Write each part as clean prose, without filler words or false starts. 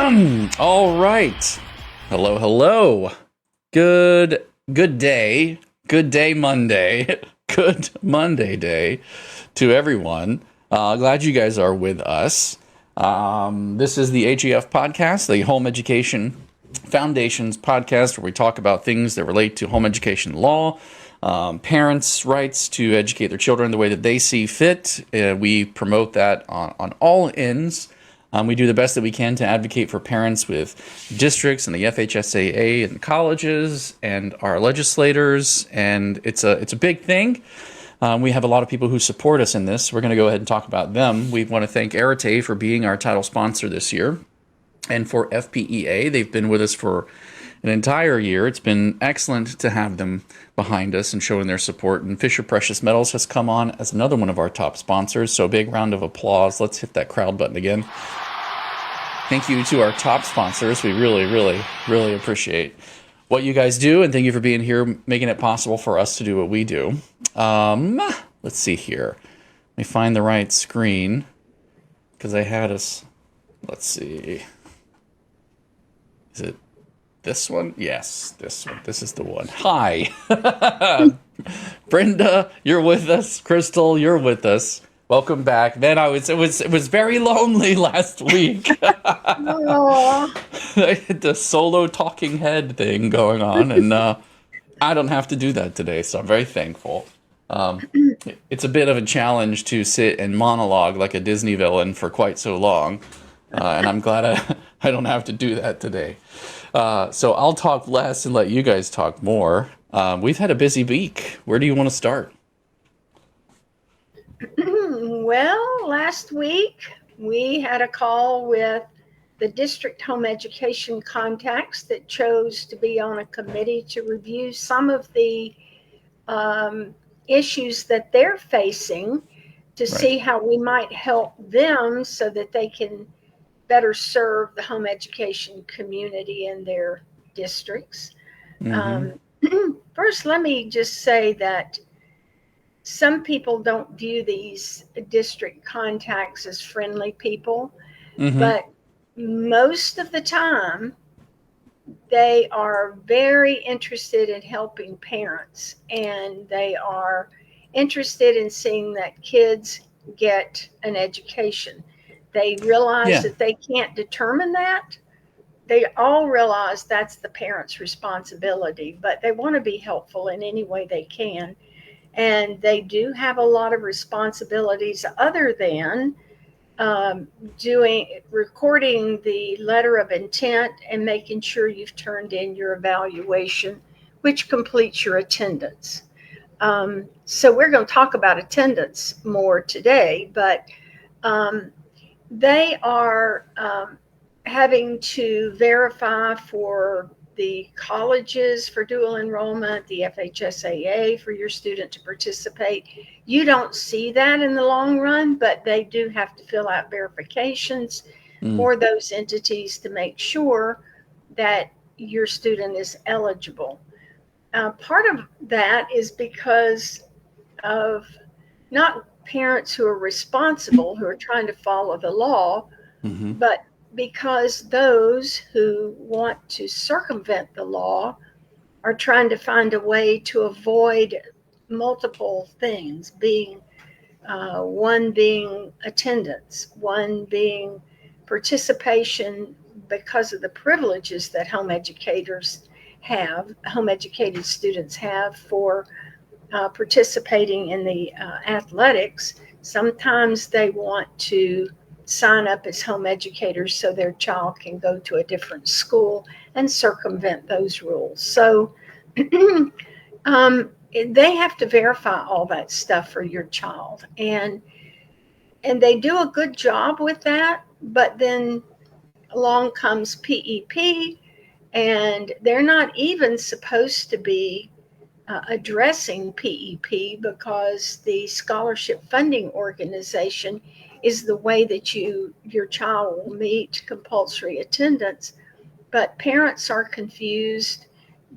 All right. Hello, hello. Good day. Good day Monday. Good Monday day to everyone. Glad you guys are with us. This is the HEF podcast, the Home Education Foundation's podcast, where we talk about things that relate to home education law, parents' rights to educate their children the way that they see fit. We promote that on all ends. We do the best that we can to advocate for parents with districts and the FHSAA and colleges and our legislators, and it's a big thing. We have a lot of people who support us in this. We're going to go ahead and talk about them. We want to thank Arete for being our title sponsor this year, and for FPEA. They've been with us for an entire year. It's been excellent to have them behind us and showing their support. And Fisher Precious Metals has come on as another one of our top sponsors. So a big round of applause. Let's hit that crowd button again. Thank you to our top sponsors. We really appreciate what you guys do. And thank you for being here, making it possible for us to do what we do. Let's see here. Let me find the right screen, because I had us. Let's see. Is it this one? Yes, this one. This is the one. Hi. Brenda, you're with us. Crystal, you're with us. Welcome back. Man, it was very lonely last week. I had the solo talking head thing going on, and I don't have to do that today, so I'm very thankful. It's a bit of a challenge to sit and monologue like a Disney villain for quite so long, and I'm glad I don't have to do that today. So I'll talk less and let you guys talk more. We've had a busy week. Where do you want to start? Well, last week we had a call with the district home education contacts that chose to be on a committee to review some of the issues that they're facing to see how we might help them so that they can better serve the home education community in their districts. First, let me just say that some people don't view these district contacts as friendly people, but most of the time they are very interested in helping parents, and they are interested in seeing that kids get an education. They realize that they can't determine that. They all realize that's the parent's responsibility, but they want to be helpful in any way they can. And they do have a lot of responsibilities other than recording the letter of intent and making sure you've turned in your evaluation, which completes your attendance. So we're going to talk about attendance more today, but they are having to verify for the colleges for dual enrollment, the FHSAA for your student to participate. You don't see that in the long run, but they do have to fill out verifications for those entities to make sure that your student is eligible. Part of that is because of not parents who are responsible, who are trying to follow the law, but because those who want to circumvent the law are trying to find a way to avoid multiple things, one being attendance, one being participation because of the privileges that home educated students have for participating in the athletics. Sometimes they want to sign up as home educators so their child can go to a different school and circumvent those rules. So they have to verify all that stuff for your child. And they do a good job with that, but then along comes PEP, and they're not even supposed to be addressing PEP because the scholarship funding organization is the way that your child will meet compulsory attendance. But parents are confused,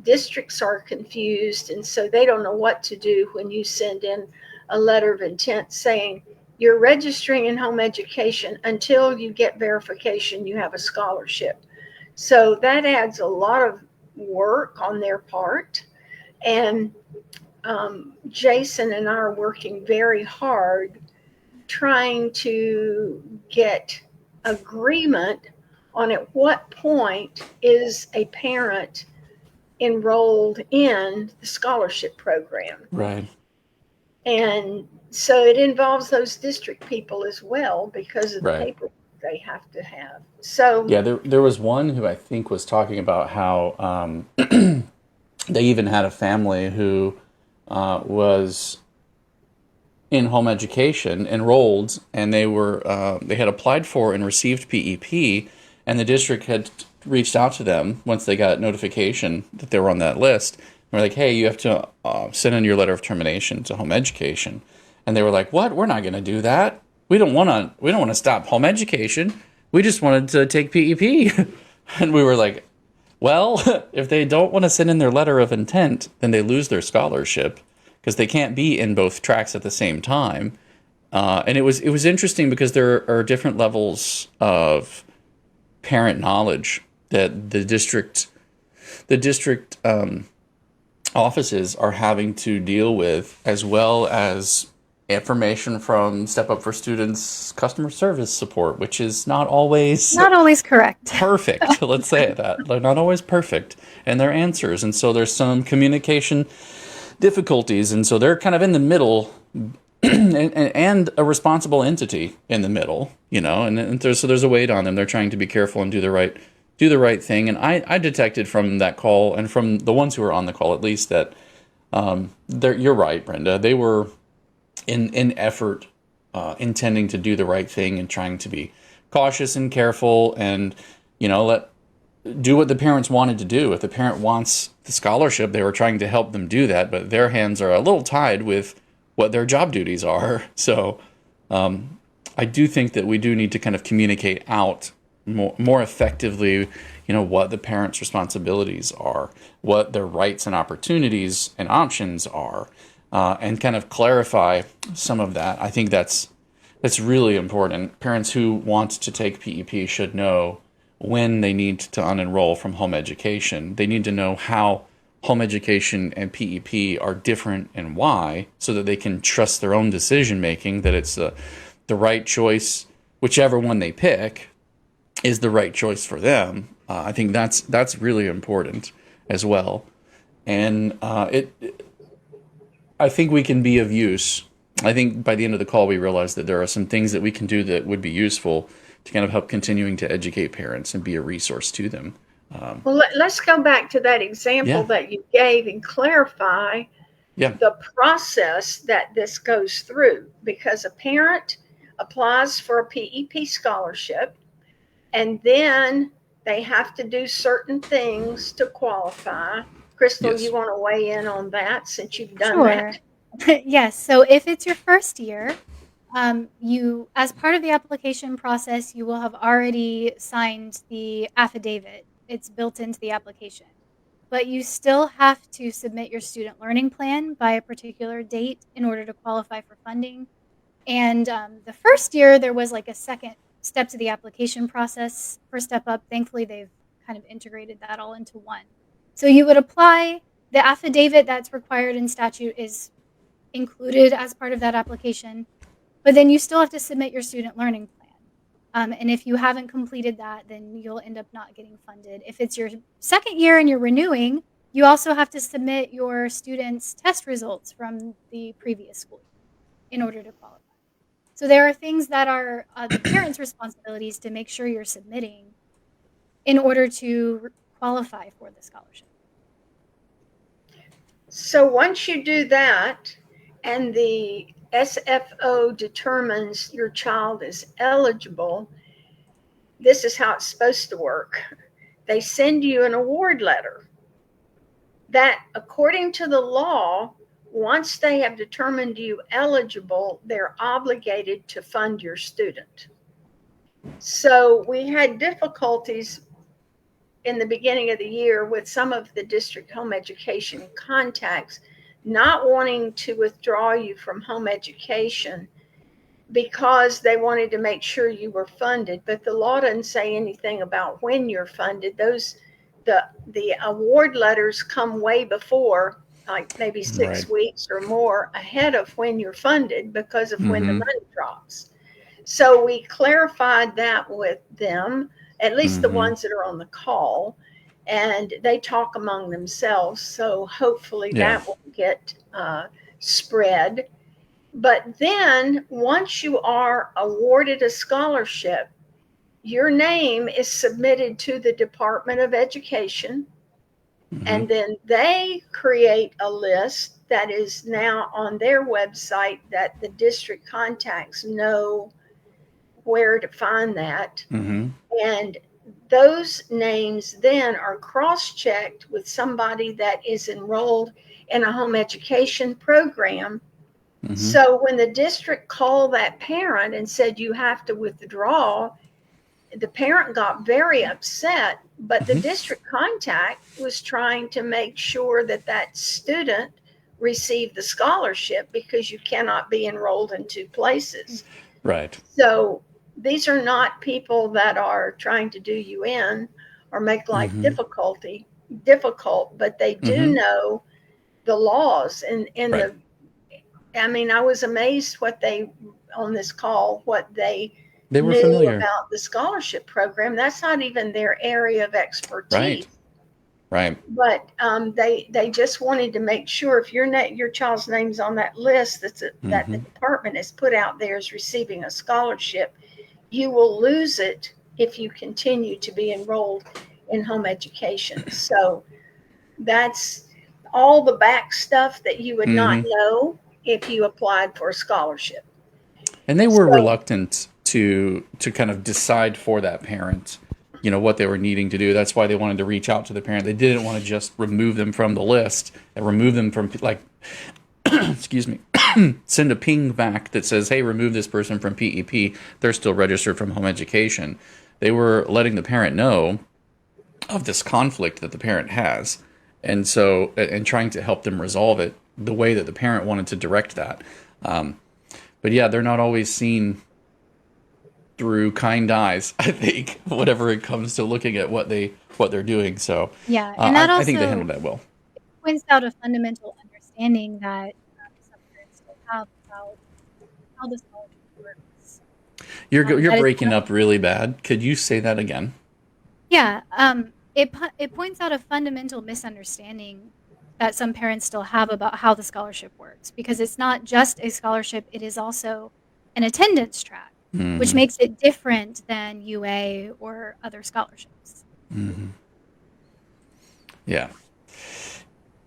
districts are confused, and so they don't know what to do when you send in a letter of intent saying you're registering in home education until you get verification you have a scholarship. So that adds a lot of work on their part. And Jason and I are working very hard trying to get agreement on at what point is a parent enrolled in the scholarship program. Right. And so it involves those district people as well because of the Right. paperwork they have to have. So, Yeah, there was one who I think was talking about how they even had a family who was in home education enrolled, and they had applied for and received PEP, and the district had reached out to them once they got notification that they were on that list. They were like, "Hey, you have to send in your letter of termination to home education," and they were like, "What? We're not going to do that. We don't want to. We don't want to stop home education. We just wanted to take PEP." And we were like, "Well, if they don't want to send in their letter of intent, then they lose their scholarship because they can't be in both tracks at the same time." And it was interesting because there are different levels of parent knowledge that the district offices are having to deal with, as well as information from Step Up for Students customer service support, which is not always correct. perfect. Let's say that. They're not always perfect in their answers. And so there's some communication difficulties. And so they're kind of in the middle and a responsible entity in the middle, and there's a weight on them. They're trying to be careful and do the right thing. And I detected from that call, and from the ones who were on the call at least, that you're right, Brenda. They were in effort, intending to do the right thing and trying to be cautious and careful, and do what the parents wanted to do. If the parent wants the scholarship, they were trying to help them do that, but their hands are a little tied with what their job duties are. So I do think that we do need to kind of communicate out more effectively, what the parents' responsibilities are, what their rights and opportunities and options are, and kind of clarify some of that. I think that's really important. Parents who want to take PEP should know when they need to unenroll from home education. They need to know how home education and PEP are different and why, so that they can trust their own decision making, that it's the right choice, whichever one they pick is the right choice for them. I think that's really important as well. And I think we can be of use. I think by the end of the call, we realized that there are some things that we can do that would be useful to kind of help continuing to educate parents and be a resource to them. Well, let's go back to that example that you gave and clarify the process that this goes through, because a parent applies for a PEP scholarship, and then they have to do certain things to qualify. Crystal, you want to weigh in on that since you've done that? Yes. So if it's your first year, you, as part of the application process, you will have already signed the affidavit. It's built into the application. But you still have to submit your student learning plan by a particular date in order to qualify for funding. And the first year, there was like a second step to the application process for Step Up. Thankfully, they've kind of integrated that all into one. So you would apply. The affidavit that's required in statute is included as part of that application. But then you still have to submit your student learning plan. And if you haven't completed that, then you'll end up not getting funded. If it's your second year and you're renewing, you also have to submit your students' test results from the previous school year in order to qualify. So there are things that are the parents' responsibilities to make sure you're submitting in order to qualify for the scholarship. So once you do that and the SFO determines your child is eligible, this is how it's supposed to work. They send you an award letter that, according to the law, once they have determined you eligible, they're obligated to fund your student. So we had difficulties in the beginning of the year with some of the district home education contacts not wanting to withdraw you from home education because they wanted to make sure you were funded. But the law doesn't say anything about when you're funded. The award letters come way before, like maybe Right. 6 weeks or more ahead of when you're funded because of when the Mm-hmm. money drops. So we clarified that with them, at least the Mm-hmm. ones that are on the call, and they talk among themselves. So hopefully Yeah. that will get spread. But then once you are awarded a scholarship, your name is submitted to the Department of Education, Mm-hmm. and then they create a list that is now on their website that the district contacts know where to find that. Mm-hmm. And those names then are cross-checked with somebody that is enrolled in a home education program. Mm-hmm. So when the district called that parent and said you have to withdraw, the parent got very upset, but the Mm-hmm. district contact was trying to make sure that that student received the scholarship, because you cannot be enrolled in two places. Right. So these are not people that are trying to do you in or make life Mm-hmm. difficult, but they do Mm-hmm. know the laws. And in Right. the, I mean, I was amazed on this call, what they They were knew familiar. about the scholarship program. That's not even their area of Right. expertise. Right. But they just wanted to make sure if your child's name's on that list that the Mm-hmm. department has put out there as receiving a scholarship, you will lose it if you continue to be enrolled in home education. So that's all the back stuff that you would not Mm-hmm. know if you applied for a scholarship. And they were So reluctant to kind of decide for that parent, what they were needing to do. That's why they wanted to reach out to the parent. They didn't want to just remove them from the list and remove them from, like, excuse me, send a ping back that says, hey, remove this person from PEP. They're still registered from home education. They were letting the parent know of this conflict that the parent has. And trying to help them resolve it the way that the parent wanted to direct that. But yeah, they're not always seen through kind eyes, I think, whenever it comes to looking at what they're doing. So Yeah, and that I think they handled also that well. points out a fundamental understanding that some parents still have about how the scholarship works. You're That it's breaking not, up really bad. Could you say that again? yeah, it points out a fundamental misunderstanding that some parents still have about how the scholarship works, because it's not just a scholarship, it is also an attendance track, which Hmm. makes it different than UA or other scholarships. Hmm. Yeah.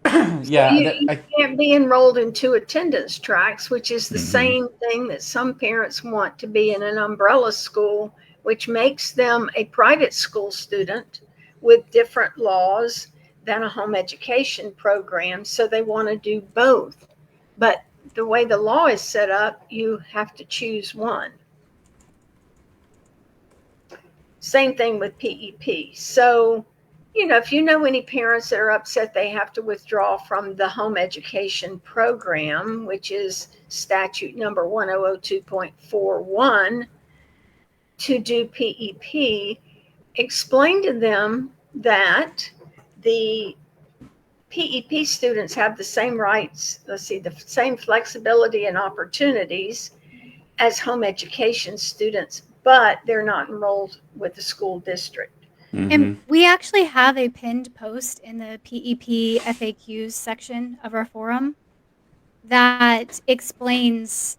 So Yeah. you can't be enrolled in two attendance tracks, which is the Hmm. same thing that some parents want to be in an umbrella school, which makes them a private school student with different laws than a home education program. So they want to do both. But the way the law is set up, you have to choose one. Same thing with PEP. So, if you know any parents that are upset they have to withdraw from the home education program, which is statute number 1002.41, to do PEP, explain to them that the PEP students have the same rights, the same flexibility and opportunities as home education students, but they're not enrolled with the school district. And Hmm. we actually have a pinned post in the PEP FAQs section of our forum that explains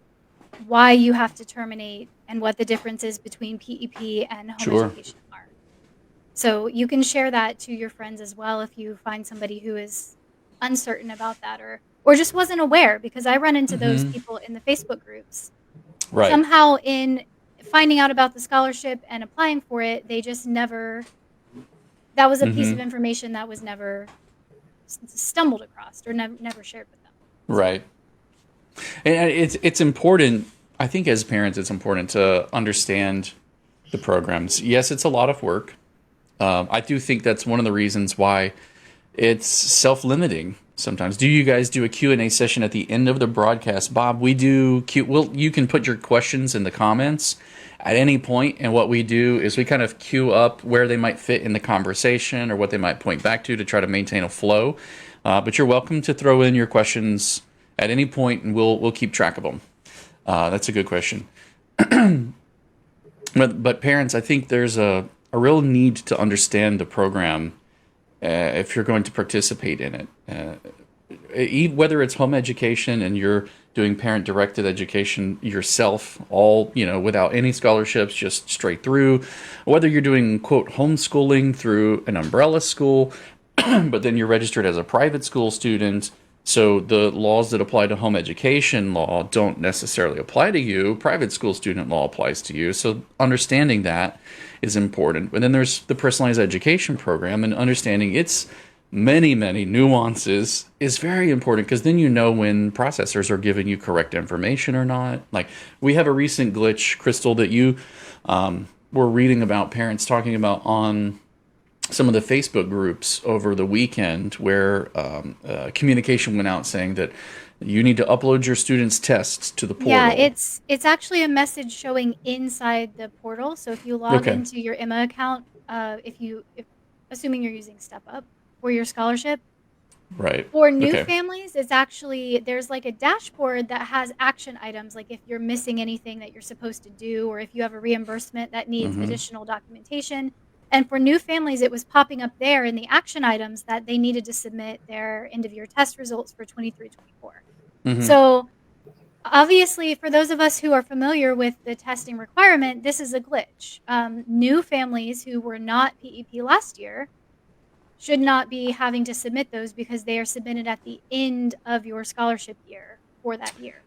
why you have to terminate and what the differences between PEP and home Sure. education are. So you can share that to your friends as well if you find somebody who is uncertain about that, or just wasn't aware, because I run into those Hmm. people in the Facebook groups. Right. Somehow in finding out about the scholarship and applying for it, they just never, that was a piece of Hmm. information that was never stumbled across or never shared with them. So, Right. And it's important. I think as parents, it's important to understand the programs. Yes, it's a lot of work. I do think that's one of the reasons why it's self-limiting sometimes. Do you guys do a Q&A session at the end of the broadcast? Bob, we do you can put your questions in the comments at any point, and what we do is we kind of queue up where they might fit in the conversation or what they might point back to try to maintain a flow. But you're welcome to throw in your questions at any point, and we'll keep track of them. That's a good question. But parents, I think there's a real need to understand the program if you're going to participate in it. Whether it's home education and you're doing parent-directed education yourself, all, without any scholarships, just straight through, whether you're doing, quote, homeschooling through an umbrella school, but then you're registered as a private school student, so the laws that apply to home education law don't necessarily apply to you. Private school student law applies to you. So understanding that is important. But then there's the personalized education program, and understanding its many, many nuances is very important, because then you know when processors are giving you correct information or not. Like, we have a recent glitch, Crystal, that you were reading about, parents talking about on some of the Facebook groups over the weekend, where communication went out saying that you need to upload your students' tests to the portal. Yeah, it's actually a message showing inside the portal. So if you log into your Emma account, if assuming you're using Step Up for your scholarship, right? For new families, it's actually, there's like a dashboard that has action items, like if you're missing anything that you're supposed to do, or if you have a reimbursement that needs additional documentation. And for new families, it was popping up there in the action items that they needed to submit their end-of-year test results for 23-24. So obviously, for those of us who are familiar with the testing requirement, this is a glitch. New families who were not PEP last year should not be having to submit those, because they are submitted at the end of your scholarship year for that year.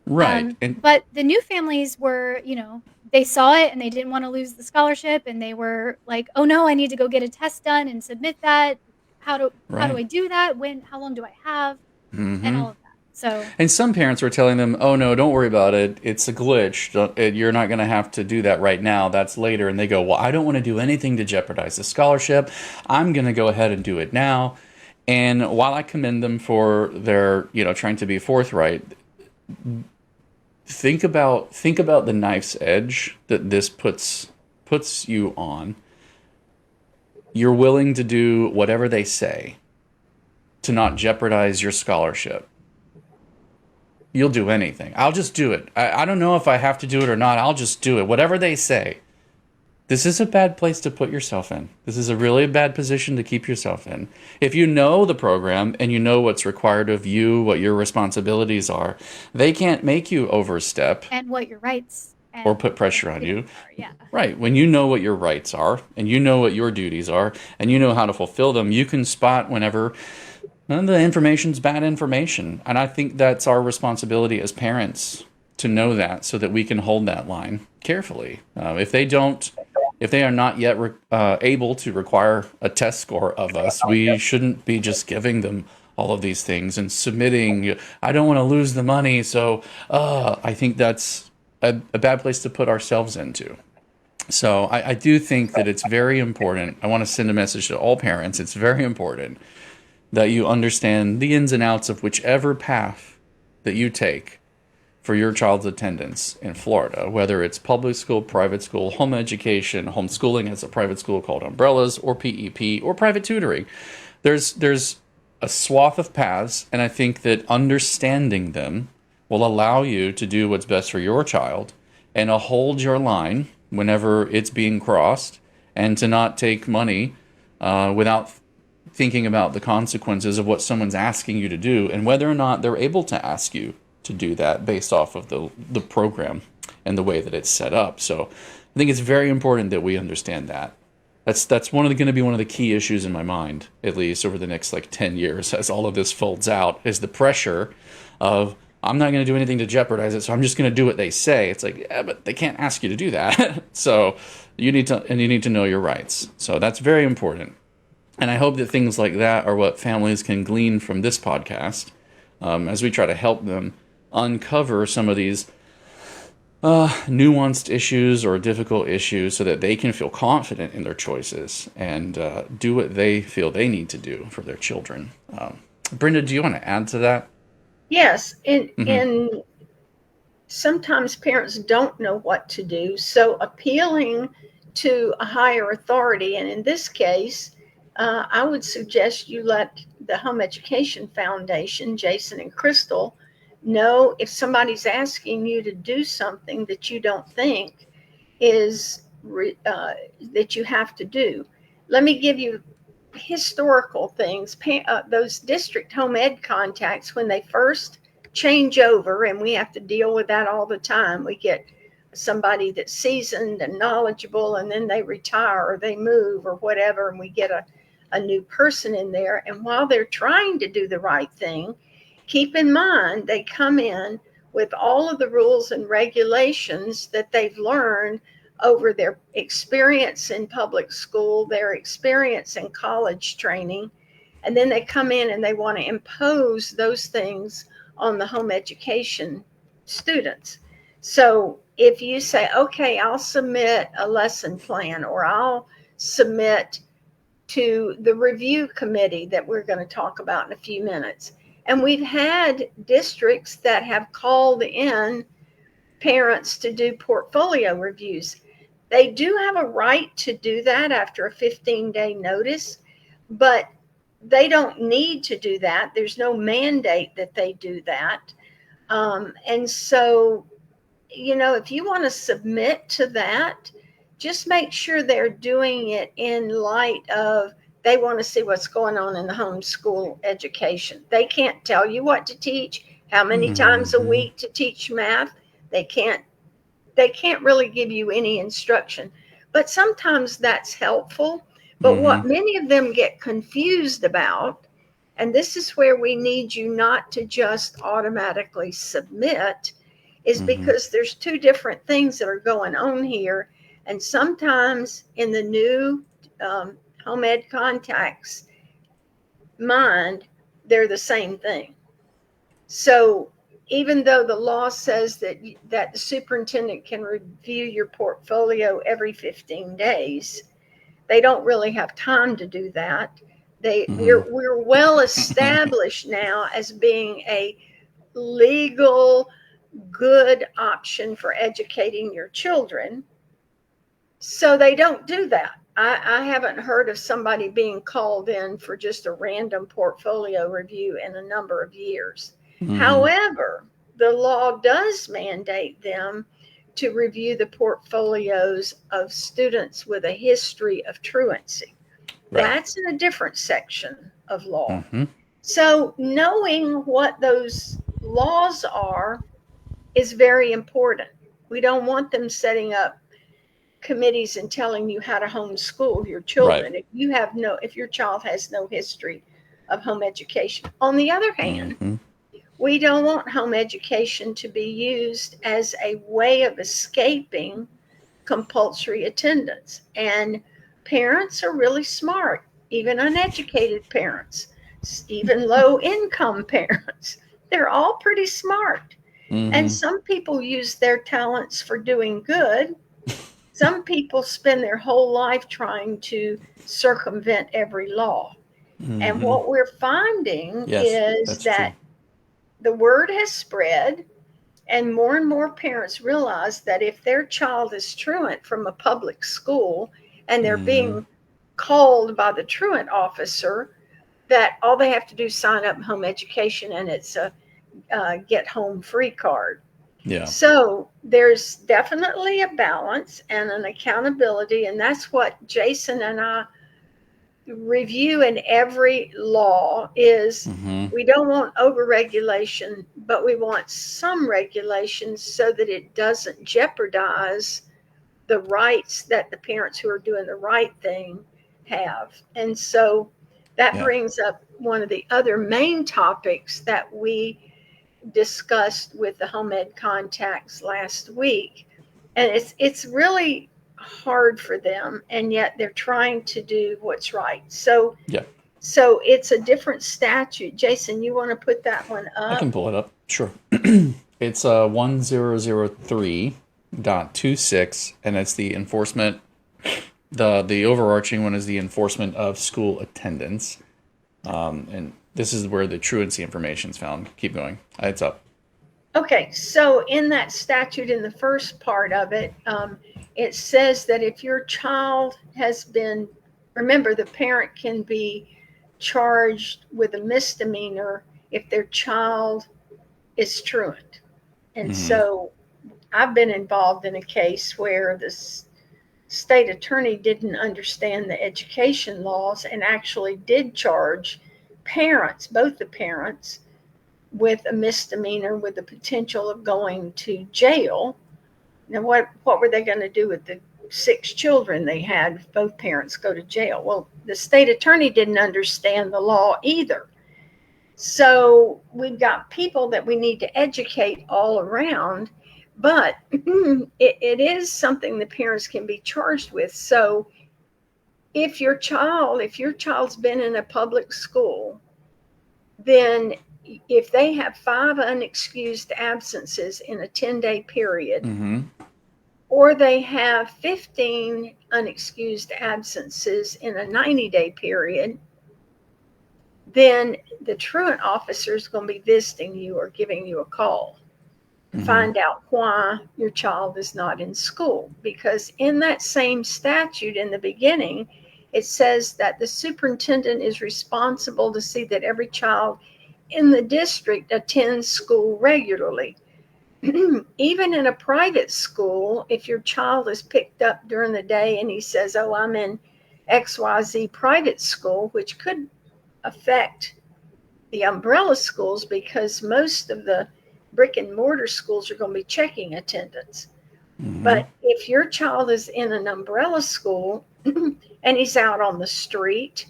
Right. But the new families were, they saw it and they didn't want to lose the scholarship, and they were like, oh no, I need to go get a test done and submit that. How do I do that? How long do I have? And all of that. So, and some parents were telling them, oh no, don't worry about it. It's a glitch. You're not going to have to do that right now. That's later. And they go, well, I don't want to do anything to jeopardize the scholarship. I'm going to go ahead and do it now. And while I commend them for their, trying to be forthright, think about the knife's edge that this puts you on. You're willing to do whatever they say to not jeopardize your scholarship. You'll do anything. I'll just do it. I don't know if I have to do it or not. I'll just do it. Whatever they say. This is a bad place to put yourself in. This is a really bad position to keep yourself in. If you know the program and you know what's required of you, what your responsibilities are, they can't make you overstep. And what your rights or put pressure on you. Yeah. Right. When you know what your rights are and you know what your duties are and you know how to fulfill them, you can spot whenever the information's bad information. And I think that's our responsibility as parents to know that, so that we can hold that line carefully. If they are not yet able to require a test score of us, we shouldn't be just giving them all of these things and submitting, I don't want to lose the money, so I think that's a bad place to put ourselves into. So I do think that it's very important. I want to send a message to all parents. It's very important that you understand the ins and outs of whichever path that you take for your child's attendance in Florida, whether it's public school, private school, home education, homeschooling as a private school called umbrellas, or PEP, or private tutoring. There's a swath of paths, and I think that understanding them will allow you to do what's best for your child and to hold your line whenever it's being crossed, and to not take money without thinking about the consequences of what someone's asking you to do, and whether or not they're able to ask you to do that based off of the program and the way that it's set up. So I think it's very important that we understand that. That's going to be one of the key issues in my mind, at least over the next 10 years, as all of this folds out, is the pressure of, I'm not going to do anything to jeopardize it, so I'm just going to do what they say. It's like, yeah, but they can't ask you to do that. So you need to know your rights. So that's very important. And I hope that things like that are what families can glean from this podcast, as we try to help them uncover some of these nuanced issues or difficult issues, so that they can feel confident in their choices and do what they feel they need to do for their children. Brenda, do you want to add to that? Yes, and Mm-hmm. and sometimes parents don't know what to do. So appealing to a higher authority, and in this case, I would suggest you let the Home Education Foundation, Jason and Crystal, know if somebody's asking you to do something that you don't think is that you have to do. Let me give you historical things. Those district home ed contacts, when they first change over, and we have to deal with that all the time. We get somebody that's seasoned and knowledgeable, and then they retire or they move or whatever, and we get a new person in there. And while they're trying to do the right thing, keep in mind they come in with all of the rules and regulations that they've learned over their experience in public school, their experience in college training, and then they come in and they want to impose those things on the home education students. So if you say, okay, I'll submit a lesson plan, or I'll submit to the review committee that we're going to talk about in a few minutes. And we've had districts that have called in parents to do portfolio reviews. They do have a right to do that after a 15-day notice, but they don't need to do that. There's no mandate that they do that. And so, if you want to submit to that, just make sure they're doing it in light of they want to see what's going on in the homeschool education. They can't tell you what to teach, how many times a Mm-hmm. week to teach math. They can't they can't really give you any instruction, but sometimes that's helpful. But Mm-hmm. what many of them get confused about, and this is where we need you not to just automatically submit, is Mm-hmm. because there's two different things that are going on here. And sometimes in the new home ed contacts mind, they're the same thing. So even though the law says that the superintendent can review your portfolio every 15 days, they don't really have time to do that. Mm-hmm. We're well established now as being a legal good option for educating your children. So they don't do that. I haven't heard of somebody being called in for just a random portfolio review in a number of years. Mm-hmm. However, the law does mandate them to review the portfolios of students with a history of truancy. Right. That's in a different section of law. Mm-hmm. So, knowing what those laws are is very important. We don't want them setting up committees and telling you how to homeschool your Right. children if your child has no history of home education. On the other hand, Mm-hmm. we don't want home education to be used as a way of escaping compulsory attendance. And parents are really smart, even uneducated parents, even low income parents. They're all pretty smart. And Mm-hmm. some people use their talents for doing good. Some people spend their whole life trying to circumvent every law. And Mm-hmm. what we're finding Yes, is that's true. that the word has spread, and more parents realize that if their child is truant from a public school and they're Mm-hmm. being called by the truant officer, that all they have to do is sign up home education, and it's a get home free card. Yeah. So there's definitely a balance and an accountability, and that's what Jason and I review in every law is Mm-hmm. we don't want overregulation, but we want some regulation so that it doesn't jeopardize the rights that the parents who are doing the right thing have. And so that Yeah. brings up one of the other main topics that we discussed with the home ed contacts last week. And it's really hard for them, and yet they're trying to do what's right. So Yeah. it's a different statute. Jason, you want to put that one I can up? pull it up. Sure. It's 1003.26, and it's the enforcement. The overarching one is the enforcement of school attendance. And This is where the truancy information is found. Keep going. It's up. Okay, so in that statute, in the first part of it, it says that if your child has been, remember, the parent can be charged with a misdemeanor if their child is truant. And so I've been involved in a case where the state attorney didn't understand the education laws and actually did charge parents, both the parents, with a misdemeanor with the potential of going to jail. Now, what were they going to do with the 6 children they had if both parents go to jail? Well, the state attorney didn't understand the law either. So we've got people that we need to educate all around, but it is something the parents can be charged with. So if your child's been in a public school, then if they have 5 unexcused absences in a 10-day period, or they have 15 unexcused absences in a 90-day period, then the truant officer is going to be visiting you or giving you a call to find out why your child is not in school. Because in that same statute in the beginning, it says that the superintendent is responsible to see that every child in the district attends school regularly. Even in a private school, if your child is picked up during the day and he says, oh, I'm in XYZ private school, which could affect the umbrella schools because most of the brick and mortar schools are going to be checking attendance. But if your child is in an umbrella school and he's out on the street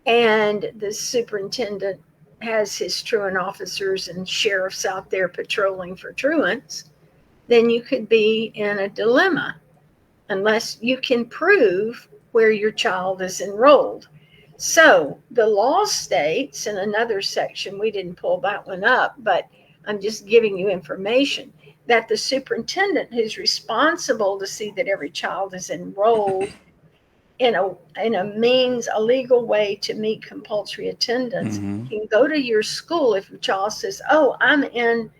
and the superintendent has his truant officers and sheriffs out there patrolling for truants, then you could be in a dilemma unless you can prove where your child is enrolled. So the law states in another section, we didn't pull that one up, but I'm just giving you information, that the superintendent who's responsible to see that every child is enrolled in a legal way to meet compulsory attendance can go to your school if your child says, oh, I'm in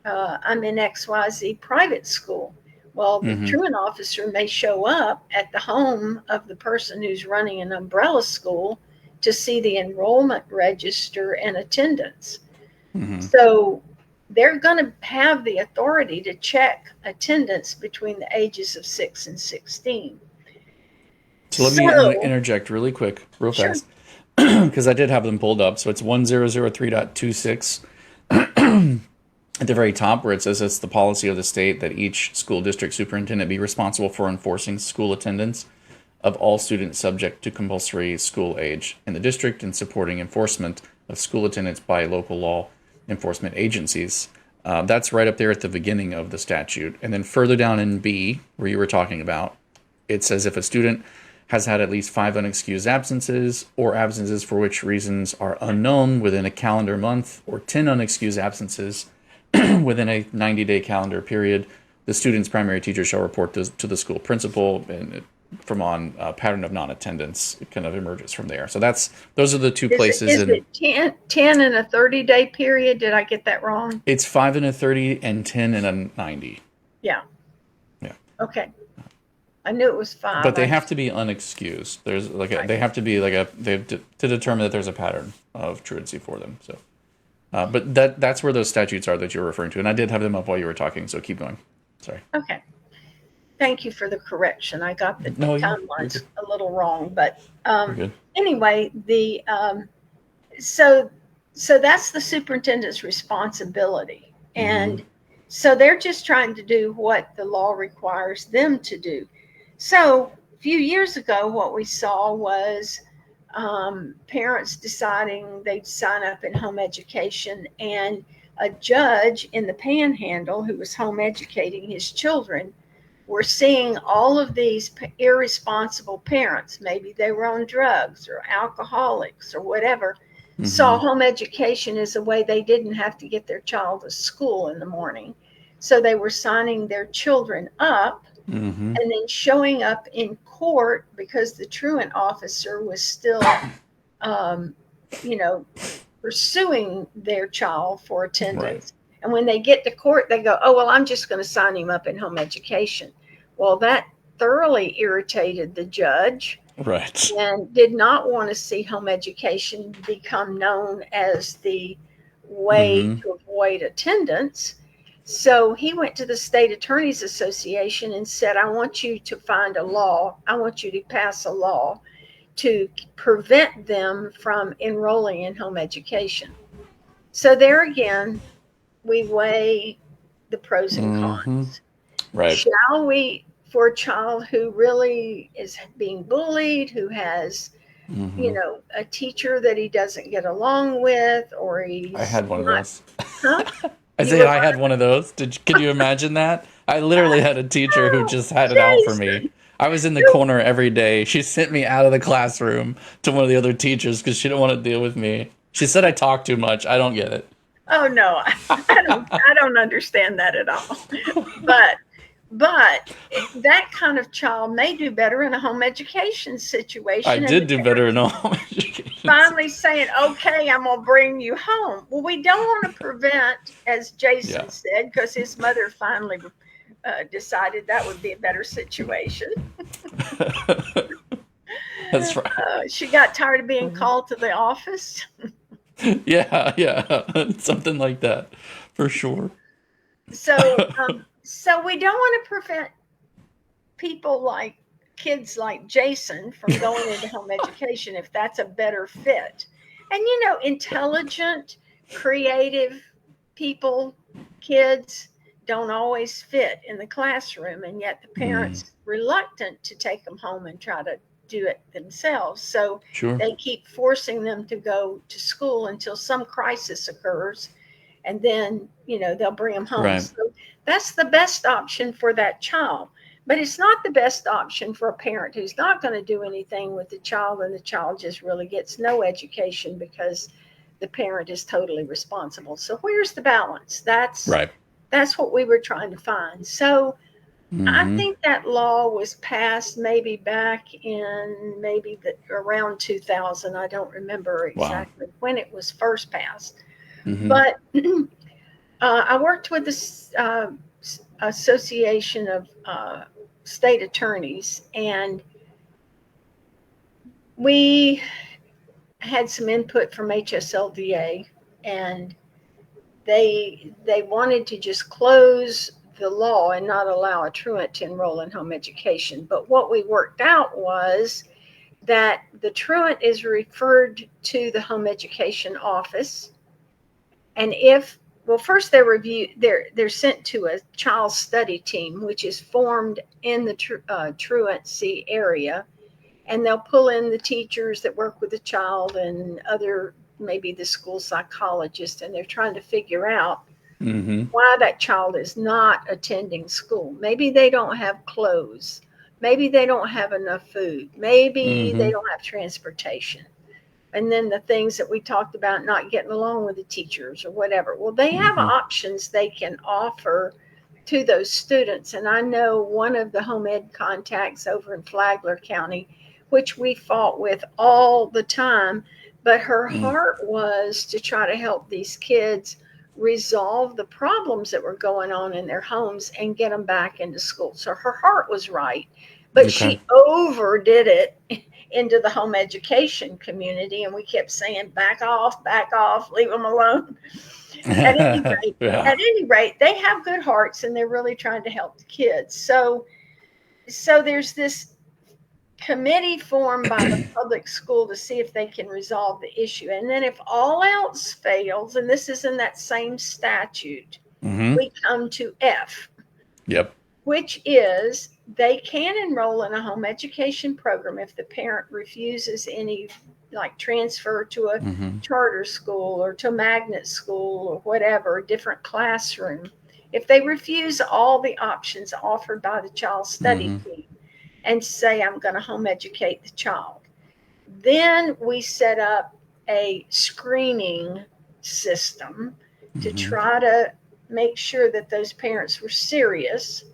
XYZ private school. Well, the truant officer may show up at the home of the person who's running an umbrella school to see the enrollment register and attendance. So they're going to have the authority to check attendance between the ages of 6 and 16. So let me interject really quick, real fast, because I did have them pulled up. So it's 1003.26 at the very top where it says it's the policy of the state that each school district superintendent be responsible for enforcing school attendance of all students subject to compulsory school age in the district and supporting enforcement of school attendance by local law enforcement agencies. That's right up there at the beginning of the statute. And then further down in B, where you were talking about, it says if a student has had at least 5 unexcused absences or absences for which reasons are unknown within a calendar month or 10 unexcused absences within a 90-day calendar period, the student's primary teacher shall report to the school principal, and from on pattern of non-attendance, it kind of emerges from there. So those are the two places. Is it 10 in a 30-day period? Did I get that wrong? It's 5 in a 30 and 10 in a 90. Yeah. Yeah. Okay. I knew it was 5. But they have to be unexcused. There's they have to be to determine that there's a pattern of truancy for them. So, but that's where those statutes are that you're referring to, and I did have them up while you were talking. So keep going. Sorry. Okay. Thank you for the correction. I got the timelines a little wrong, but anyway, so that's the superintendent's responsibility, and so they're just trying to do what the law requires them to do. So a few years ago, what we saw was parents deciding they'd sign up in home education, and a judge in the Panhandle who was home educating his children were seeing all of these irresponsible parents, maybe they were on drugs or alcoholics or whatever, saw home education as a way they didn't have to get their child to school in the morning. So they were signing their children up and then showing up in court because the truant officer was still, pursuing their child for Right. attendance. And when they get to court, they go, oh, well, I'm just going to sign him up in home education. Well, that thoroughly irritated the judge Right. and did not want to see home education become known as the way Mm-hmm. to avoid attendance. So he went to the State Attorneys Association and said, I want you to find a law. I want you to pass a law to prevent them from enrolling in home education. So there again, we weigh the pros and Mm-hmm. cons. Right. Shall we, for a child who really is being bullied, who has, Mm-hmm. a teacher that he doesn't get along with, or I he's had one of not, those. huh? I You say were I had like, one of those. Could you imagine that? I literally had a teacher who oh, just had it out for me. Jason. I was in the corner every day. She sent me out of the classroom to one of the other teachers because she didn't want to deal with me. She said I talk too much. I don't get it. Oh no, I don't understand that at all. But that kind of child may do better in a home education I situation, and did the do better in parents home education. finally saying, okay, I'm going to bring you home. Well, we don't want to prevent, as Yeah. Jason said, because his mother finally decided that would be a better situation. That's right. She got tired of being called to the office. Yeah, yeah. Something like that. For sure. So we don't want to prevent people like kids like Jason from going into home education if that's a better fit. And intelligent, creative people, kids don't always fit in the classroom, and yet the Mm, parents reluctant to take them home and try to do it themselves. So sure. they keep forcing them to go to school until some crisis occurs, and then they'll bring them home. Right. So that's the best option for that child. But it's not the best option for a parent who's not going to do anything with the child, and the child just really gets no education because the parent is totally responsible. So where's the balance? That's Right. what we were trying to find. So I Mm-hmm. think that law was passed maybe back in around 2000. I don't remember Wow. exactly when it was first passed. Mm-hmm. But I worked with the Association of State Attorneys, and we had some input from HSLDA, and they wanted to just close the law and not allow a truant to enroll in home education. But what we worked out was that the truant is referred to the home education office, and first they're sent to a child study team, which is formed in the truancy area, and they'll pull in the teachers that work with the child and other, maybe the school psychologist, and they're trying to figure out Mm-hmm. why that child is not attending school. Maybe they don't have clothes, maybe they don't have enough food, maybe Mm-hmm. they don't have transportation, and then the things that we talked about, not getting along with the teachers or whatever. Well, they have Mm-hmm. options they can offer to those students. And I know one of the home ed contacts over in Flagler County, which we fought with all the time, but her Mm. heart was to try to help these kids resolve the problems that were going on in their homes and get them back into school. So her heart was right, but Okay. she overdid it into the home education community, and we kept saying, back off, leave them alone. at any rate Yeah. at any rate, they have good hearts, and they're really trying to help the kids. So there's this committee formed by the public school to see if they can resolve the issue, and then if all else fails, and this is in that same statute, Mm-hmm. we come to F, Yep. which is they can enroll in a home education program if the parent refuses any, like transfer to a Mm-hmm. charter school or to a magnet school or whatever, a different classroom. If they refuse all the options offered by the child study Mm-hmm. team and say, I'm going to home educate the child, then we set up a screening system to Mm-hmm. try to make sure that those parents were serious.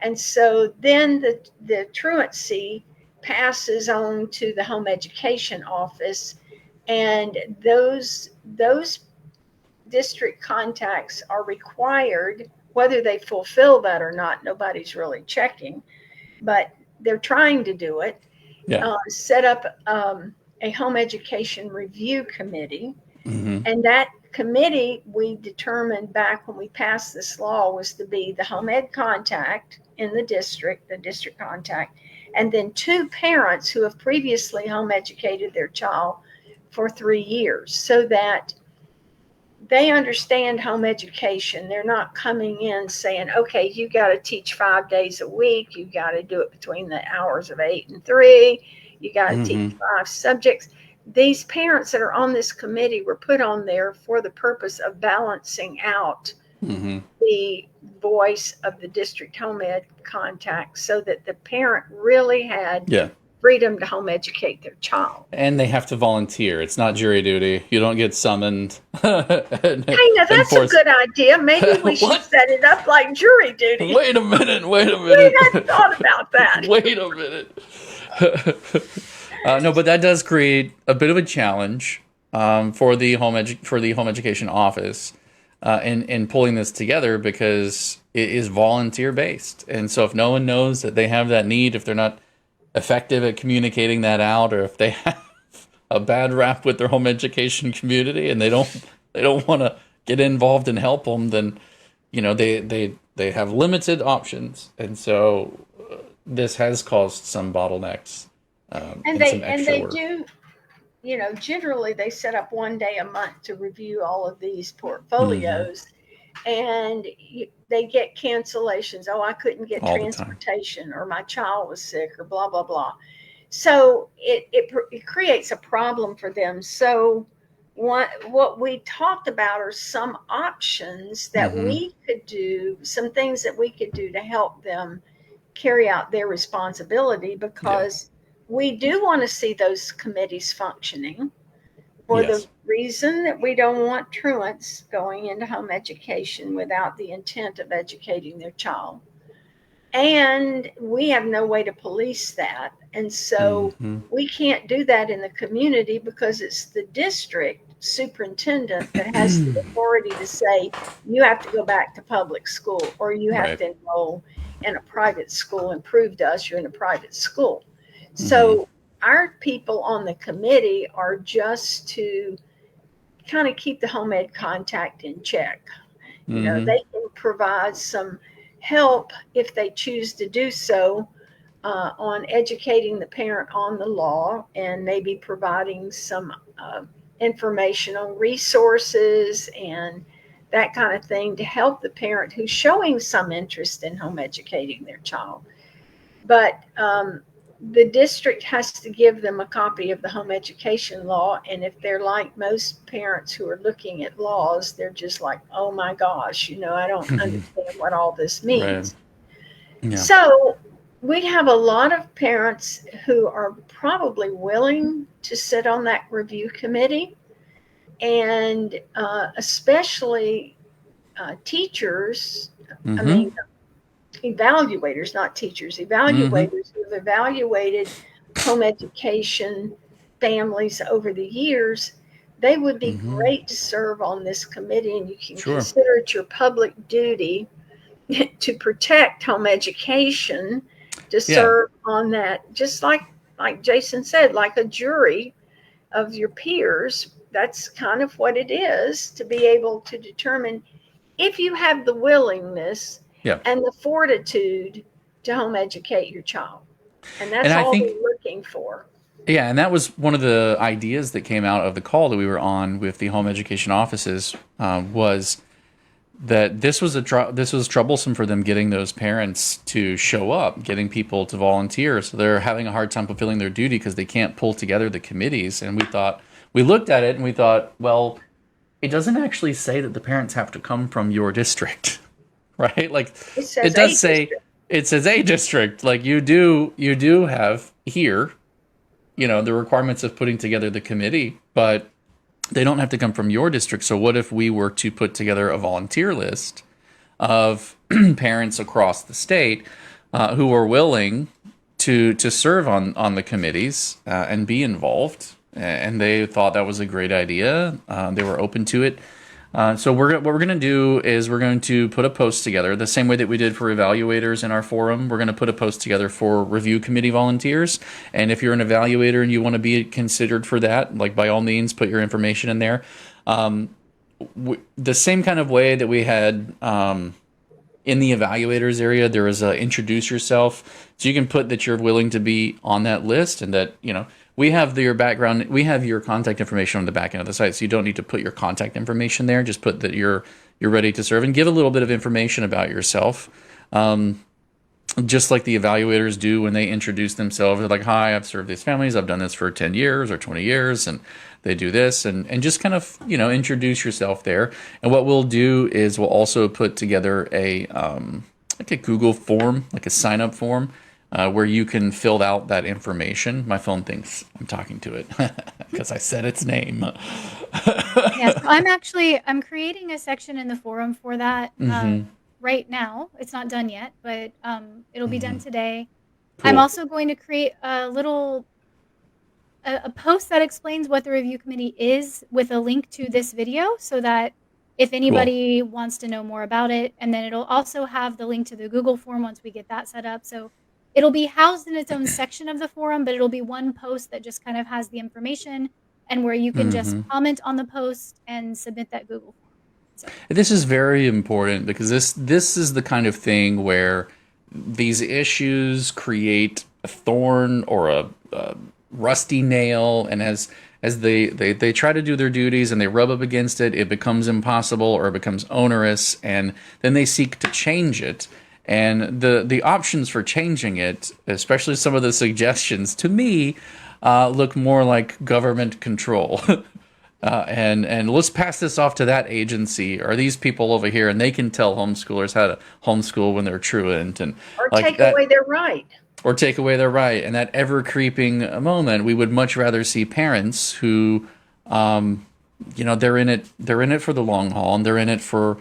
And so then the truancy passes on to the home education office, And those district contacts are required, whether they fulfill that or not, nobody's really checking, but they're trying to do it. Yeah. Set up a home education review committee. Mm-hmm. And that committee, we determined back when we passed this law, was to be the home ed contact in the district contact, and then 2 parents who have previously home educated their child for 3 years, so that they understand home education. They're not coming in saying, okay, you got to teach 5 days a week. You got to do it between the hours of 8 and 3. You got to teach 5 subjects. These parents that are on this committee were put on there for the purpose of balancing out the voice of the district home ed contact, so that the parent really had freedom to home educate their child. And they have to volunteer. It's not jury duty. You don't get summoned. Hey, now that's a good idea. Maybe we should set it up like jury duty. Wait a minute. We hadn't thought about that. Wait a minute. No, but that does create a bit of a challenge for the home education office in pulling this together, because it is volunteer based. And so if no one knows that they have that need, if they're not effective at communicating that out, or if they have a bad rap with their home education community and they don't want to get involved and help them, then they have limited options. And so this has caused some bottlenecks. And they do, generally they set up 1 day a month to review all of these portfolios, and they get cancellations. Oh, I couldn't get all transportation, or my child was sick, or blah, blah, blah. So it creates a problem for them. So what we talked about are some options that we could do, some things that we could do to help them carry out their responsibility, because we do want to see those committees functioning, for the reason that we don't want truants going into home education without the intent of educating their child. And we have no way to police that. And so we can't do that in the community, because it's the district superintendent that has the authority to say, you have to go back to public school, or you have to enroll in a private school and prove to us you're in a private school. So our people on the committee are just to kind of keep the home ed contact in check. They can provide some help if they choose to do so on educating the parent on the law, and maybe providing some information on resources and that kind of thing to help the parent who's showing some interest in home educating their child. But the district has to give them a copy of the home education law. And if they're like most parents who are looking at laws, they're just like, oh my gosh, I don't understand what all this means. Right. Yeah. So we have a lot of parents who are probably willing to sit on that review committee, and especially teachers, evaluators, not teachers, evaluators who have evaluated home education families over the years. They would be great to serve on this committee, and you can consider it your public duty to protect home education, to serve on that, just like Jason said, like a jury of your peers. That's kind of what it is, to be able to determine if you have the willingness and the fortitude to home educate your child. And that's all we're looking for. Yeah, and that was one of the ideas that came out of the call that we were on with the home education offices, was that this was troublesome for them, getting those parents to show up, getting people to volunteer. So they're having a hard time fulfilling their duty because they can't pull together the committees. And we looked at it and we thought, well, it doesn't actually say that the parents have to come from your district, right? Like it does say, it says a district. Like you do have here, the requirements of putting together the committee, but they don't have to come from your district. So what if we were to put together a volunteer list of parents across the state who are willing to serve on the committees and be involved, and they thought that was a great idea. They were open to it. So what we're going to do is we're going to put a post together the same way that we did for evaluators in our forum. We're going to put a post together for review committee volunteers. And if you're an evaluator and you want to be considered for that, like by all means, put your information in there. The same kind of way that we had in the evaluators area, there is a introduce yourself. So you can put that you're willing to be on that list and that, we have your background, we have your contact information on the back end of the site, so you don't need to put your contact information there. Just put that you're ready to serve and give a little bit of information about yourself. Just like the evaluators do when they introduce themselves. They're like, hi, I've served these families. I've done this for 10 years or 20 years, and they do this. And just kind of, introduce yourself there. And what we'll do is we'll also put together like a Google form, like a sign-up form, where you can fill out that information. My phone thinks I'm talking to it because I said its name. Yes, I'm creating a section in the forum for that right now. It's not done yet, but it'll be done today. Cool. I'm also going to create a post that explains what the review committee is with a link to this video so that if anybody wants to know more about it, and then it'll also have the link to the Google form once we get that set up. So it'll be housed in its own section of the forum, but it'll be one post that just kind of has the information and where you can just comment on the post and submit that Google form. So. This is very important because this is the kind of thing where these issues create a thorn or a rusty nail, and as they try to do their duties and they rub up against it, it becomes impossible or it becomes onerous, and then they seek to change it. And the options for changing it, especially some of the suggestions, to me, look more like government control. And let's pass this off to that agency or these people over here, and they can tell homeschoolers how to homeschool when they're truant, and or take away their right. Or take away their right. And that ever creeping moment, we would much rather see parents who, they're in it for the long haul, and they're in it for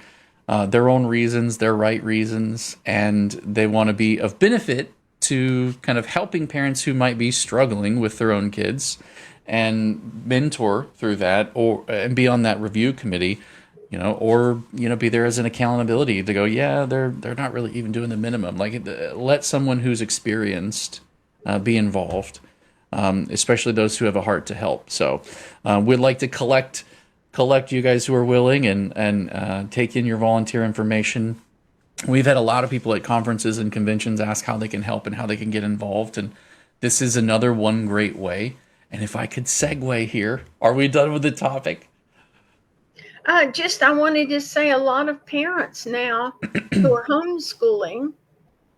their own reasons, their right reasons, and they want to be of benefit to kind of helping parents who might be struggling with their own kids, and mentor through that, and be on that review committee, be there as an accountability to go, yeah, they're not really even doing the minimum. Like, let someone who's experienced be involved, especially those who have a heart to help. So we'd like to collect you guys who are willing and take in your volunteer information. We've had a lot of people at conferences and conventions ask how they can help and how they can get involved, and this is another one great way. And if I could segue here, are we done with the topic? I wanted to say a lot of parents now who are homeschooling,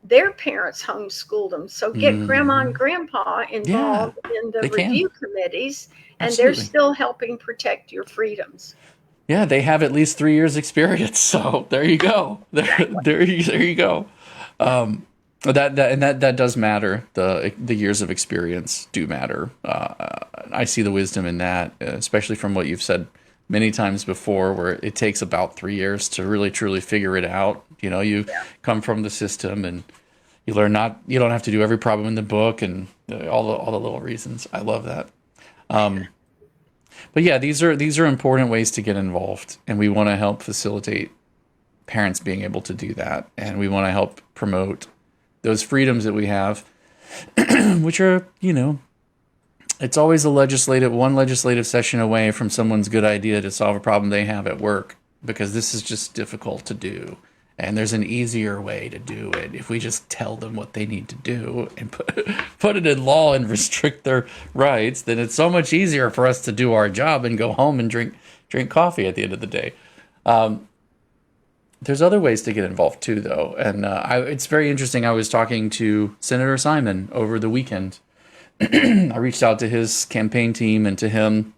their parents homeschooled them. So get grandma and grandpa involved in the review committees, and they're still helping protect your freedoms. Yeah, they have at least 3 years experience. So there you go. There you go. That does matter. The years of experience do matter. I see the wisdom in that, especially from what you've said many times before, where it takes about 3 years to really truly figure it out. You come from the system and you learn you don't have to do every problem in the book and all the little reasons. I love that. But yeah, these are important ways to get involved, and we want to help facilitate parents being able to do that, and we want to help promote those freedoms that we have, which are, it's always one legislative session away from someone's good idea to solve a problem they have at work, because this is just difficult to do. And there's an easier way to do it if we just tell them what they need to do and put it in law and restrict their rights. Then it's so much easier for us to do our job and go home and drink coffee at the end of the day. There's other ways to get involved too, though, and it's very interesting. I was talking to Senator Simon over the weekend. I reached out to his campaign team and to him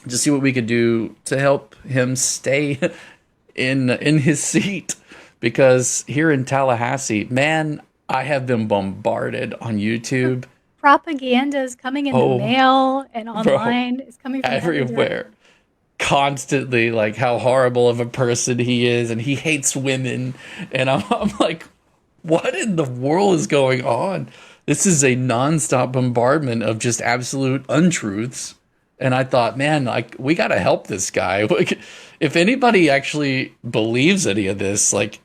to see what we could do to help him stay in his seat, because here in Tallahassee, man, I have been bombarded on YouTube. Propaganda is coming in the mail and online. It's coming from everywhere. Constantly, like how horrible of a person he is, and he hates women, and I'm like, what in the world is going on? This is a nonstop bombardment of just absolute untruths, And I thought, man, like, we got to help this guy. If anybody actually believes any of this, like,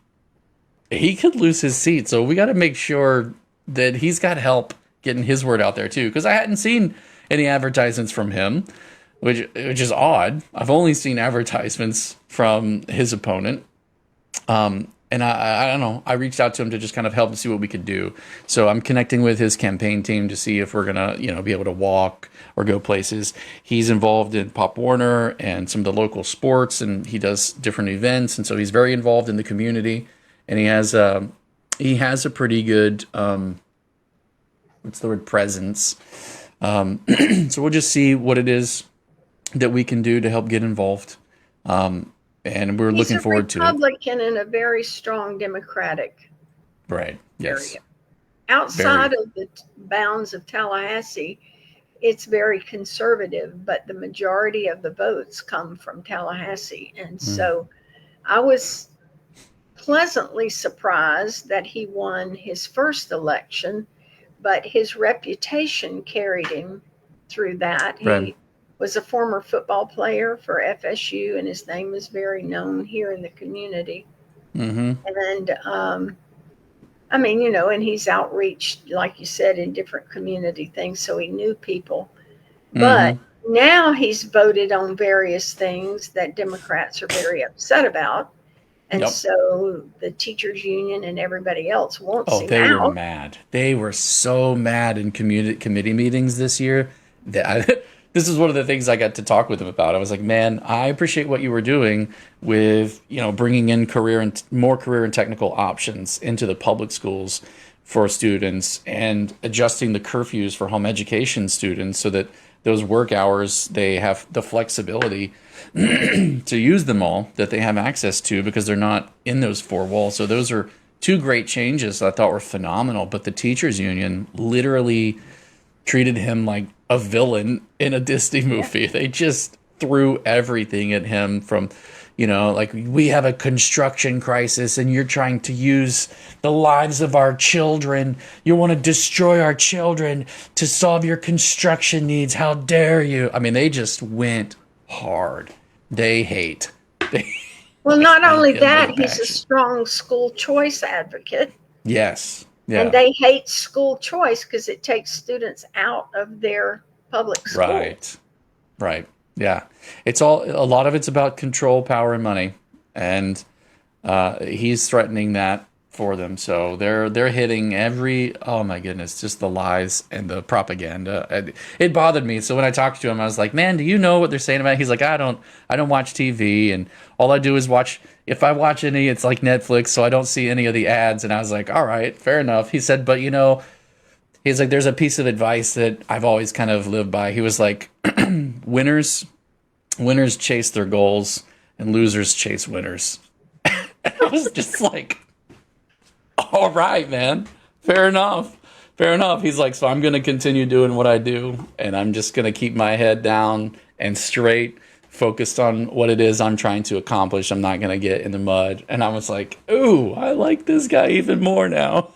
he could lose his seat. So we got to make sure that he's got help getting his word out there too. Because I hadn't seen any advertisements from him, which is odd. I've only seen advertisements from his opponent. And I don't know. I reached out to him to just kind of help and see what we could do. So I'm connecting with his campaign team to see if we're gonna, be able to walk or go places. He's involved in Pop Warner and some of the local sports, and he does different events, and so he's very involved in the community. And he has a pretty good what's the word, presence. So we'll just see what it is that we can do to help get involved. And we're looking forward to it. He's a Republican and a very strong Democratic. Right. Yes. Area. Outside of the bounds of Tallahassee, it's very conservative, but the majority of the votes come from Tallahassee. And so I was pleasantly surprised that he won his first election, but his reputation carried him through that. He was a former football player for FSU, and his name is very known here in the community. And I mean, and he's outreached, like you said, in different community things, so he knew people. But now he's voted on various things that Democrats are very upset about. And so the teachers union and everybody else wants him out. They were mad. They were so mad in committee meetings this year that this is one of the things I got to talk with him about. I was like, man, I appreciate what you were doing with, bringing in more career and technical options into the public schools for students and adjusting the curfews for home education students so that those work hours, they have the flexibility to use them all that they have access to because they're not in those four walls. So those are two great changes I thought were phenomenal. But the teachers union literally treated him like a villain in a Disney movie. Yeah. They just threw everything at him from, like, we have a construction crisis and you're trying to use the lives of our children. You want to destroy our children to solve your construction needs. How dare you? I mean, they just went hard. They hate. Well, not only that, he's a strong school choice advocate. Yes. Yeah. And they hate school choice because it takes students out of their public school. Right. Yeah. A lot of it's about control, power, and money. And he's threatening that for them. So they're hitting oh my goodness, just the lies and the propaganda. It bothered me. So when I talked to him, I was like, man, do you know what they're saying about it? He's like, I don't watch TV, and all I do is if I watch any, it's like Netflix, so I don't see any of the ads. And I was like, all right, fair enough. He said, but he's like, there's a piece of advice that I've always kind of lived by. He was like, winners chase their goals and losers chase winners. I was just like, all right, man, fair enough. He's like, so I'm going to continue doing what I do, and I'm just going to keep my head down and straight, focused on what it is I'm trying to accomplish. I'm not going to get in the mud. And I was like, ooh, I like this guy even more now.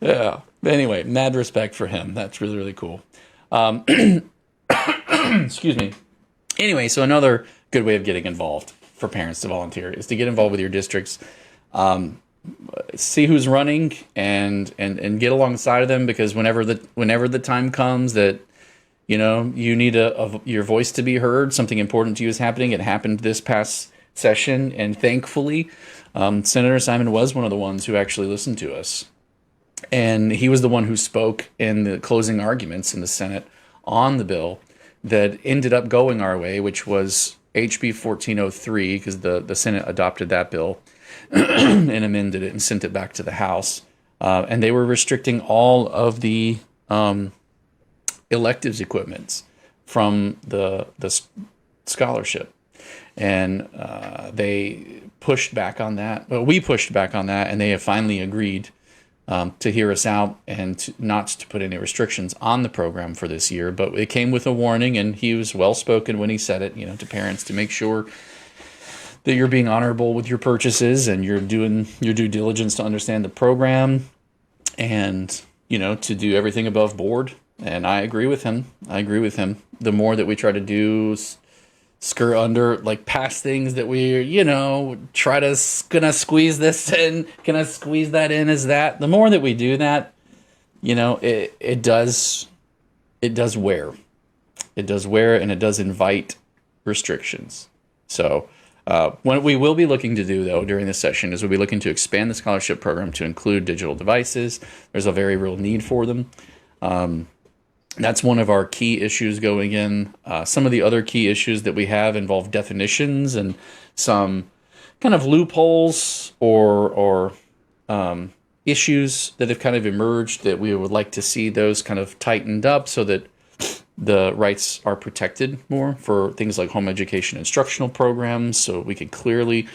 Yeah. Anyway, mad respect for him. That's really, really cool. Excuse me. Anyway, so another good way of getting involved for parents to volunteer is to get involved with your districts. See who's running and get alongside of them, because whenever the time comes that you need your voice to be heard, something important to you is happening. It happened this past session, and thankfully, Senator Simon was one of the ones who actually listened to us, and he was the one who spoke in the closing arguments in the Senate on the bill that ended up going our way, which was HB 1403, because the Senate adopted that bill and amended it and sent it back to the House. And they were restricting all of the electives equipments from the scholarship. And they pushed back on that. Well, we pushed back on that, and they have finally agreed to hear us out and not to put any restrictions on the program for this year. But it came with a warning, and he was well-spoken when he said it, to parents, to make sure that you're being honorable with your purchases and you're doing your due diligence to understand the program, and, to do everything above board And I agree with him. The more that we try to do skirt under, like past things that we, try to gonna squeeze this in, gonna squeeze that in as that. The more that we do that, it does wear. It does wear, and it does invite restrictions. So what we will be looking to do, though, during this session is we'll be looking to expand the scholarship program to include digital devices. There's a very real need for them. That's one of our key issues going in. Some of the other key issues that we have involve definitions and some kind of loopholes or issues that have kind of emerged that we would like to see those kind of tightened up so that the rights are protected more for things like home education instructional programs, so we can clearly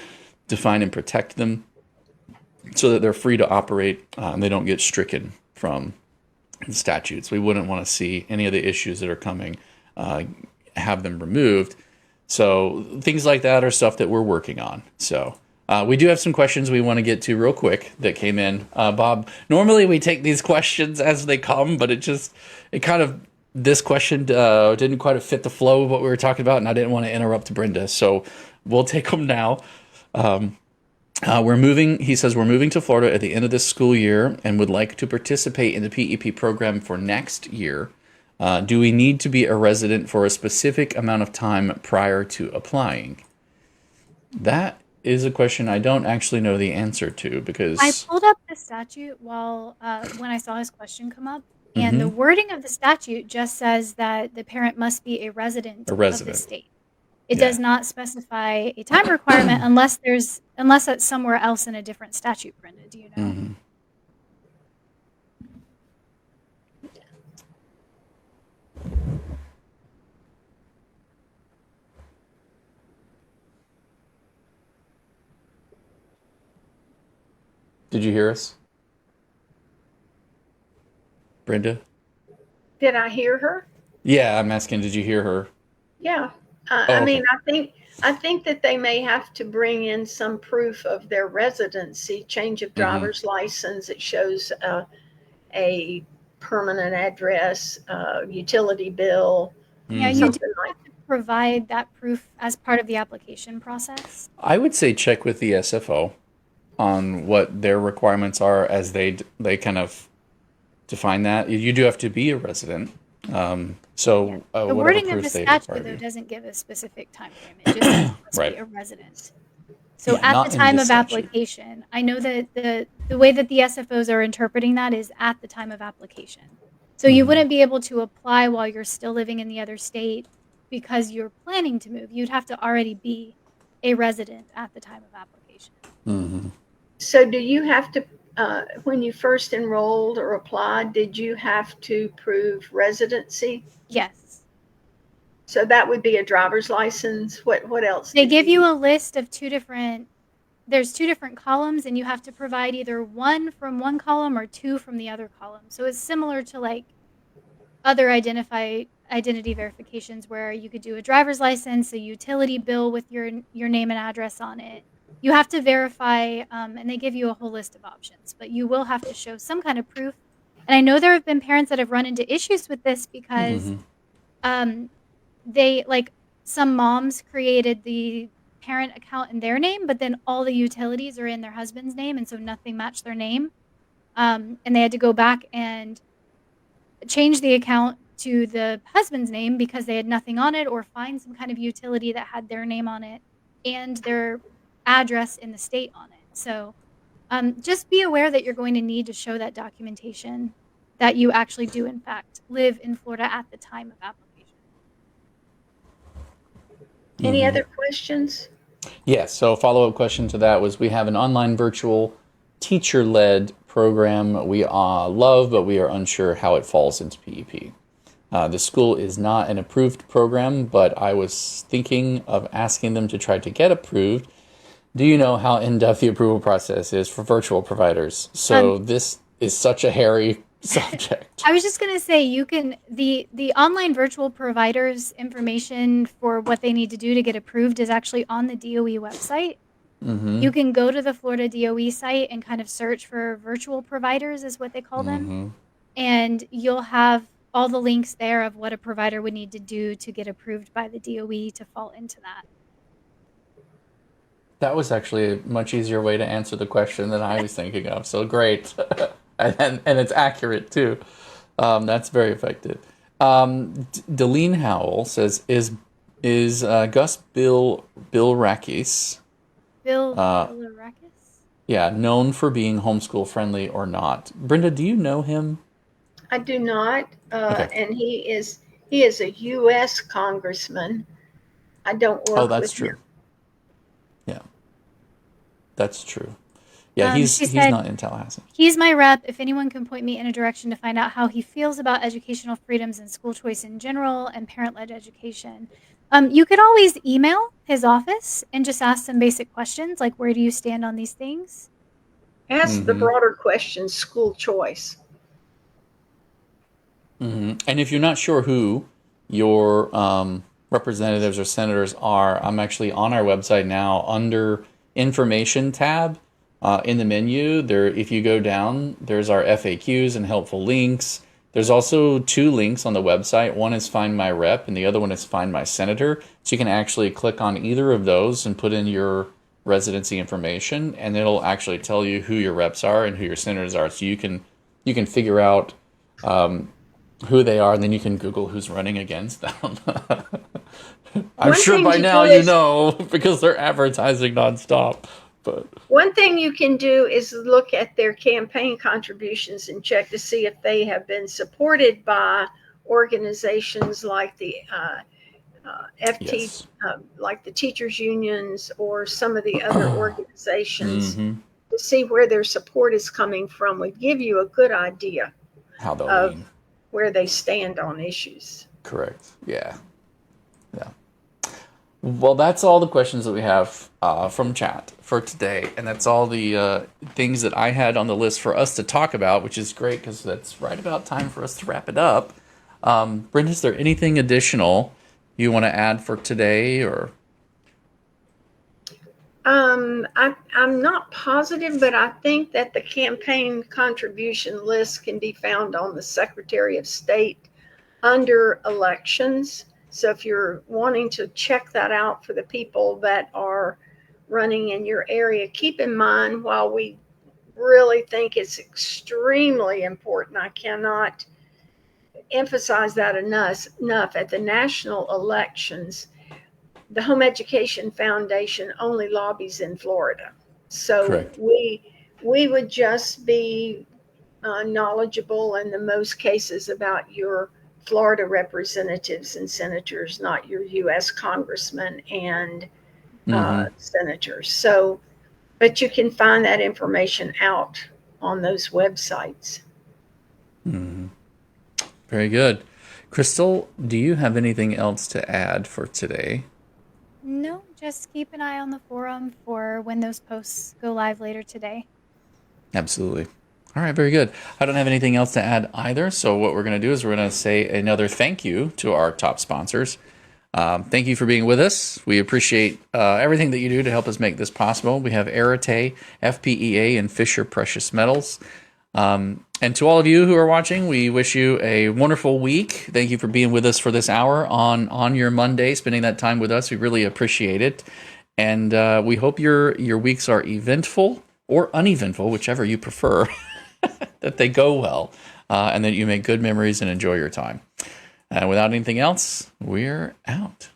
define and protect them so that they're free to operate and they don't get stricken from statutes. We wouldn't want to see any of the issues that are coming have them removed. So things like that are stuff that we're working on. So we do have some questions we want to get to real quick that came in. Bob, normally we take these questions as they come, but this question didn't quite fit the flow of what we were talking about, and I didn't want to interrupt Brenda, so we'll take them now. He says, we're moving to Florida at the end of this school year and would like to participate in the PEP program for next year. Do we need to be a resident for a specific amount of time prior to applying? That is a question I don't actually know the answer to, because I pulled up the statute when I saw his question come up, and the wording of the statute just says that the parent must be a resident of the state. It does not specify a time requirement unless that's somewhere else in a different statute, Brenda. Do you know? Mm-hmm. Did you hear us, Brenda? Did I hear her? Yeah, I'm asking, did you hear her? Yeah. Okay. I mean, I think that they may have to bring in some proof of their residency, change of driver's license. It shows a permanent address, utility bill. Yeah, you do have to provide that proof as part of the application process. I would say check with the SFO on what their requirements are as they kind of define that. You do have to be a resident. The wording of the statute, though, doesn't give a specific time frame. It just says must be a resident. So at the time of application, I know that the way that the SFOs are interpreting that is at the time of application. So you wouldn't be able to apply while you're still living in the other state because you're planning to move. You'd have to already be a resident at the time of application. Mm-hmm. So do you have to, when you first enrolled or applied, did you have to prove residency? Yes. So that would be a driver's license. What else? They give you a list of there's two different columns, and you have to provide either one from one column or two from the other column. So it's similar to like other identity verifications where you could do a driver's license, a utility bill with your name and address on it. You have to verify, and they give you a whole list of options, but you will have to show some kind of proof. And I know there have been parents that have run into issues with this because some moms created the parent account in their name, but then all the utilities are in their husband's name, and so nothing matched their name. And they had to go back and change the account to the husband's name because they had nothing on it, or find some kind of utility that had their name on it and their address in the state on it. So just be aware that you're going to need to show that documentation that you actually do, in fact, live in Florida at the time of application. Any other questions? Yes. So a follow-up question to that was, we have an online virtual teacher-led program we love, but we are unsure how it falls into PEP. The school is not an approved program, but I was thinking of asking them to try to get approved. Do you know how in-depth the approval process is for virtual providers? So this is such a hairy subject. I was just going to say, you can, the online virtual providers information for what they need to do to get approved is actually on the DOE website. You can go to the Florida DOE site and kind of search for virtual providers, is what they call them. And you'll have all the links there of what a provider would need to do to get approved by the DOE to fall into that. That was actually a much easier way to answer the question than I was thinking of. So great, and it's accurate too. That's very effective. Deline Howell says, "Is Gus Bilrakis, Bill uh, Bilrakis? yeah, known for being homeschool friendly or not?" Brenda, do you know him? I do not, Okay. and he is a U.S. congressman. I don't Oh, work that's with him. true. Yeah, that's true. Yeah, he's She he's said, not in Tallahassee. he's my rep. If anyone can point me in a direction to find out how he feels about educational freedoms and school choice in general and parent-led education. You could always email his office and just ask some basic questions like, where do you stand on these things? Ask the Mm-hmm. broader question, school choice. Mm-hmm. And if you're not sure who your representatives or senators are, I'm actually on our website now under information tab in the menu. There, if you go down, there's our FAQs and helpful links. There's also two links on the website. One is Find My Rep, and the other one is Find My Senator. So you can actually click on either of those and put in your residency information, and it'll actually tell you who your reps are and who your senators are. So you can figure out who they are, and then you can Google who's running against them. I'm One sure thing by to now do you is know because they're advertising nonstop. But one thing you can do is look at their campaign contributions and check to see if they have been supported by organizations like the FT, yes, like the teachers unions or some of the other organizations, hmm to see where their support is coming from would give you a good idea how they'll of lean. where they stand on issues. Correct. Yeah. Yeah. Well, that's all the questions that we have from chat for today, and that's all the things that I had on the list for us to talk about, which is great because that's right about time for us to wrap it up. Brenda, is there anything additional you want to add for today, or? I'm not positive, but I think that the campaign contribution list can be found on the Secretary of State under elections. So if you're wanting to check that out for the people that are running in your area, keep in mind, while we really think it's extremely important, I cannot emphasize that enough at the national elections. The Home Education Foundation only lobbies in Florida. So Correct. we would just be knowledgeable in the most cases about your Florida representatives and senators, not your U.S. congressmen and Mm-hmm. senators. So, but you can find that information out on those websites. Mm-hmm. Very good. Crystal, do you have anything else to add for today? No, just keep an eye on the forum for when those posts go live later today. Absolutely. All right, very good. I don't have anything else to add either. So what we're going to do is we're going to say another thank you to our top sponsors. Thank you for being with us. We appreciate everything that you do to help us make this possible. We have Arete, FPEA, and Fisher Precious Metals. And to all of you who are watching, we wish you a wonderful week. Thank you for being with us for this hour on your Monday, spending that time with us. We really appreciate it. And we hope your weeks are eventful or uneventful, whichever you prefer, that they go well, and that you make good memories and enjoy your time. Without anything else, we're out.